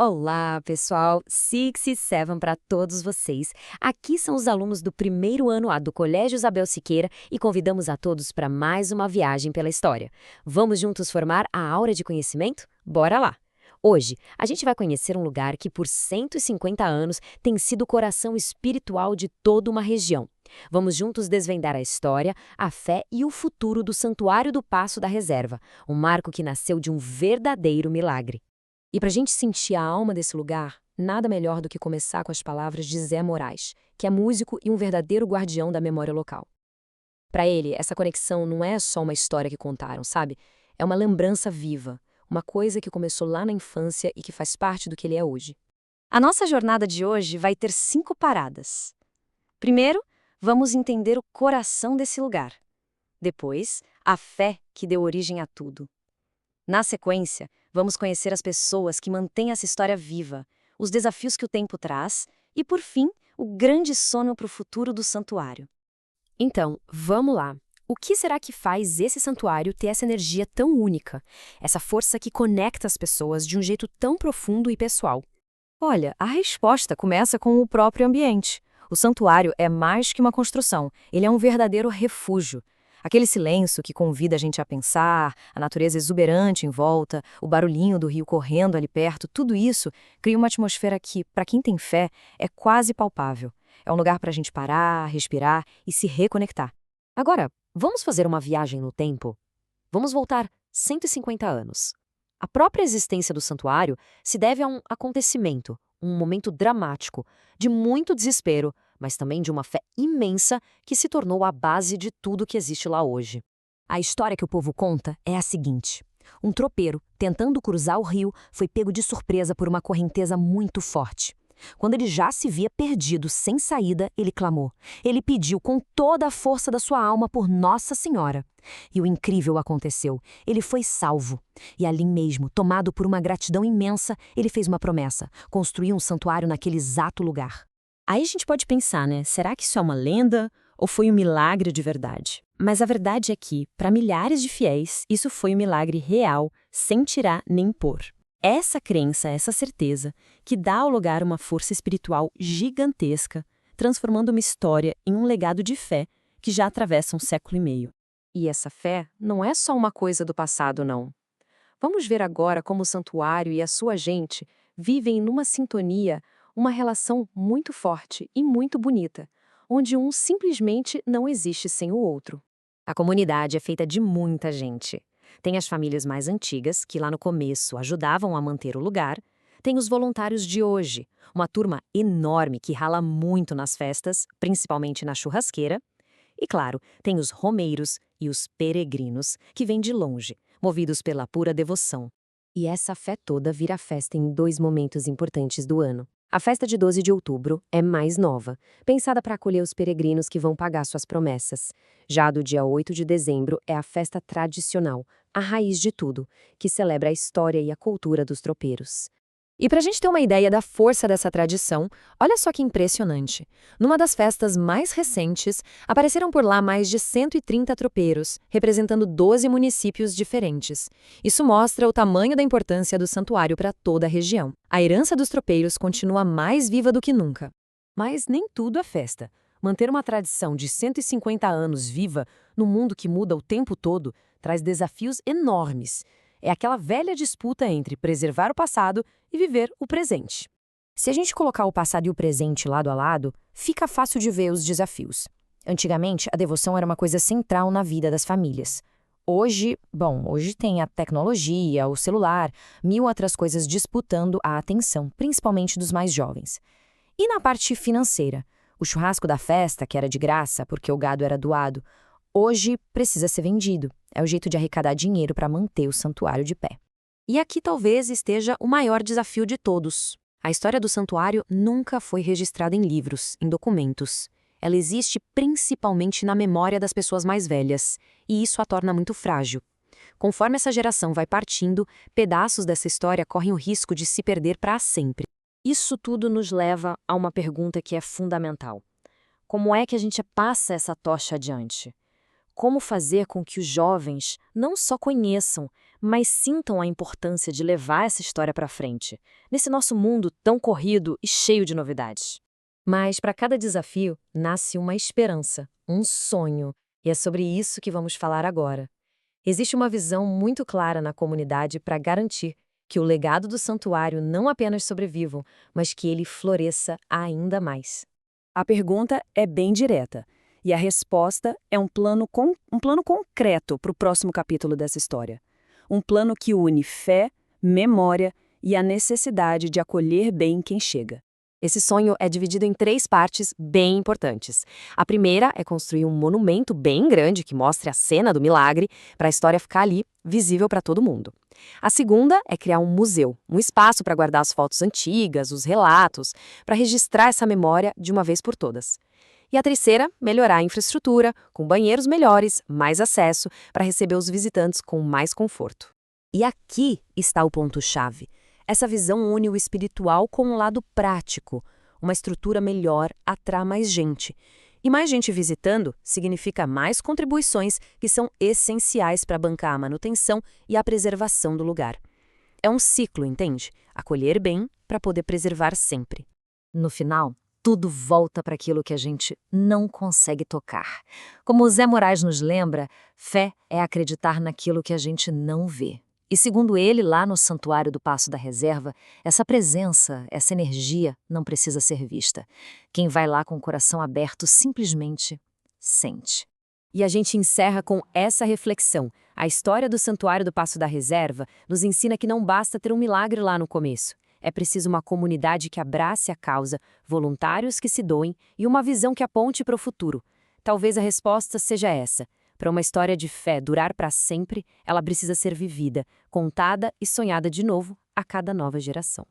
Olá, pessoal! 6 e 7 para todos vocês. Aqui são os alunos do primeiro ano A do Colégio Isabel Siqueira e convidamos a todos para mais uma viagem pela história. Vamos juntos formar a aura de conhecimento? Bora lá! Hoje, a gente vai conhecer um lugar que por 150 anos tem sido o coração espiritual de toda uma região. Vamos juntos desvendar a história, a fé e o futuro do Santuário do Paço da Reserva, um marco que nasceu de um verdadeiro milagre. E para a gente sentir a alma desse lugar, nada melhor do que começar com as palavras de Zé Moraes, que é músico e um verdadeiro guardião da memória local. Para ele, essa conexão não é só uma história que contaram, sabe? É uma lembrança viva, uma coisa que começou lá na infância e que faz parte do que ele é hoje. A nossa jornada de hoje vai ter 5 paradas. Primeiro, vamos entender o coração desse lugar. Depois, a fé que deu origem a tudo. Na sequência, vamos conhecer as pessoas que mantêm essa história viva, os desafios que o tempo traz e, por fim, o grande sonho para o futuro do santuário. Então, vamos lá. O que será que faz esse santuário ter essa energia tão única, essa força que conecta as pessoas de um jeito tão profundo e pessoal? Olha, a resposta começa com o próprio ambiente. O santuário é mais que uma construção, ele é um verdadeiro refúgio. Aquele silêncio que convida a gente a pensar, a natureza exuberante em volta, o barulhinho do rio correndo ali perto, tudo isso cria uma atmosfera que, para quem tem fé, é quase palpável. É um lugar para a gente parar, respirar e se reconectar. Agora, vamos fazer uma viagem no tempo? Vamos voltar 150 anos. A própria existência do santuário se deve a um acontecimento, um momento dramático, de muito desespero, mas também de uma fé imensa que se tornou a base de tudo que existe lá hoje. A história que o povo conta é a seguinte: um tropeiro, tentando cruzar o rio, foi pego de surpresa por uma correnteza muito forte. Quando ele já se via perdido, sem saída, ele clamou. Ele pediu com toda a força da sua alma por Nossa Senhora. E o incrível aconteceu. Ele foi salvo. E ali mesmo, tomado por uma gratidão imensa, ele fez uma promessa: construir um santuário naquele exato lugar. Aí a gente pode pensar, né? Será que isso é uma lenda ou foi um milagre de verdade? Mas a verdade é que, para milhares de fiéis, isso foi um milagre real, sem tirar nem pôr. Essa crença, essa certeza, que dá ao lugar uma força espiritual gigantesca, transformando uma história em um legado de fé que já atravessa um século e meio. E essa fé não é só uma coisa do passado, não. Vamos ver agora como o santuário e a sua gente vivem numa sintonia, uma relação muito forte e muito bonita, onde um simplesmente não existe sem o outro. A comunidade é feita de muita gente. Tem as famílias mais antigas, que lá no começo ajudavam a manter o lugar. Tem os voluntários de hoje, uma turma enorme que rala muito nas festas, principalmente na churrasqueira. E claro, tem os romeiros e os peregrinos, que vêm de longe, movidos pela pura devoção. E essa fé toda vira festa em 2 momentos importantes do ano. A festa de 12 de outubro é mais nova, pensada para acolher os peregrinos que vão pagar suas promessas. Já a do dia 8 de dezembro é a festa tradicional, a raiz de tudo, que celebra a história e a cultura dos tropeiros. E para a gente ter uma ideia da força dessa tradição, olha só que impressionante. Numa das festas mais recentes, apareceram por lá mais de 130 tropeiros, representando 12 municípios diferentes. Isso mostra o tamanho da importância do santuário para toda a região. A herança dos tropeiros continua mais viva do que nunca. Mas nem tudo é festa. Manter uma tradição de 150 anos viva, num mundo que muda o tempo todo, traz desafios enormes. É aquela velha disputa entre preservar o passado e viver o presente. Se a gente colocar o passado e o presente lado a lado, fica fácil de ver os desafios. Antigamente, a devoção era uma coisa central na vida das famílias. Hoje tem a tecnologia, o celular, 1000 outras coisas disputando a atenção, principalmente dos mais jovens. E na parte financeira? O churrasco da festa, que era de graça porque o gado era doado, hoje precisa ser vendido. É o jeito de arrecadar dinheiro para manter o santuário de pé. E aqui talvez esteja o maior desafio de todos. A história do santuário nunca foi registrada em livros, em documentos. Ela existe principalmente na memória das pessoas mais velhas, e isso a torna muito frágil. Conforme essa geração vai partindo, pedaços dessa história correm o risco de se perder para sempre. Isso tudo nos leva a uma pergunta que é fundamental. Como é que a gente passa essa tocha adiante? como fazer com que os jovens não só conheçam, mas sintam a importância de levar essa história para frente, nesse nosso mundo tão corrido e cheio de novidades. Mas para cada desafio nasce uma esperança, um sonho, e é sobre isso que vamos falar agora. Existe uma visão muito clara na comunidade para garantir que o legado do santuário não apenas sobreviva, mas que ele floresça ainda mais. A pergunta é bem direta, e a resposta é um plano concreto para o próximo capítulo dessa história. Um plano que une fé, memória e a necessidade de acolher bem quem chega. Esse sonho é dividido em 3 partes bem importantes. A primeira é construir um monumento bem grande que mostre a cena do milagre, para a história ficar ali, visível para todo mundo. A segunda é criar um museu, um espaço para guardar as fotos antigas, os relatos, para registrar essa memória de uma vez por todas. E a terceira, melhorar a infraestrutura, com banheiros melhores, mais acesso, para receber os visitantes com mais conforto. E aqui está o ponto-chave. Essa visão une o espiritual com o lado prático. Uma estrutura melhor atrai mais gente. E mais gente visitando significa mais contribuições que são essenciais para bancar a manutenção e a preservação do lugar. É um ciclo, entende? Acolher bem para poder preservar sempre. No final, tudo volta para aquilo que a gente não consegue tocar. Como o Zé Moraes nos lembra, fé é acreditar naquilo que a gente não vê. E segundo ele, lá no Santuário do Passo da Reserva, essa presença, essa energia não precisa ser vista. Quem vai lá com o coração aberto simplesmente sente. E a gente encerra com essa reflexão. A história do Santuário do Passo da Reserva nos ensina que não basta ter um milagre lá no começo. É preciso uma comunidade que abrace a causa, voluntários que se doem e uma visão que aponte para o futuro. Talvez a resposta seja essa. Para uma história de fé durar para sempre, ela precisa ser vivida, contada e sonhada de novo a cada nova geração.